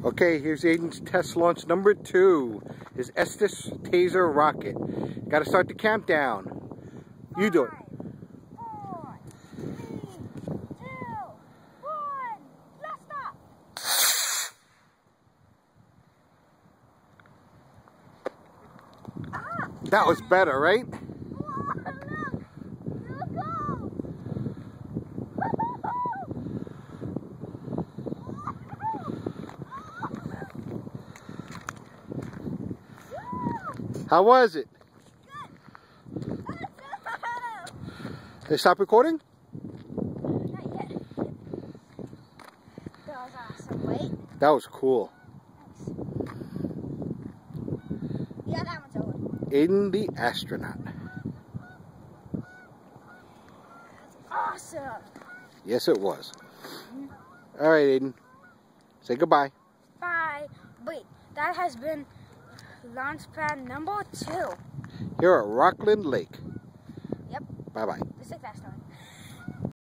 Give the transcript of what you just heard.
Okay, here's Aidan's test launch number 2. His Estes taser rocket. Gotta start the countdown. You do it. 4, 3, 2, 1, blast off! That was better, right? How was it? Good. Did they stop recording? Not yet. That was awesome. Wait. That was cool. Thanks. Yeah, that one's over. Aidan the astronaut. Awesome. Yes, it was. All right, Aidan. Say goodbye. Bye. Wait, that has been launch pad number 2. Here at Rockland Lake. Yep. Bye-bye. The 6th astronaut.